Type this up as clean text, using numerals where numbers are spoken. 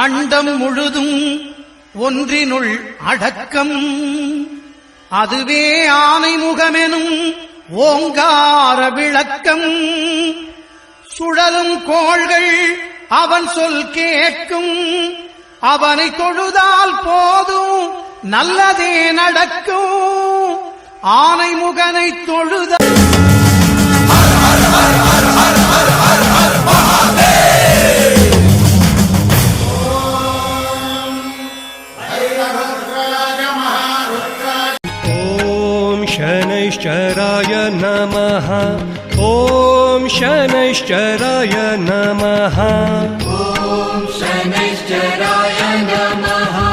அண்டம் முழுதும் ஒன்றினுள் அடக்கம். அதுவே ஆனைமுகமெனும் ஓங்கார விளக்கம். சுழலும் கோள்கள் அவன் சொல் கேட்கும். அவனை தொழுதால் போதும் நல்லதே நடக்கும். ஆனைமுகனை தொழுத शनैश्चराय नमः. ॐ शनैश्चराय नमः. ॐ शनैश्चराय नमः.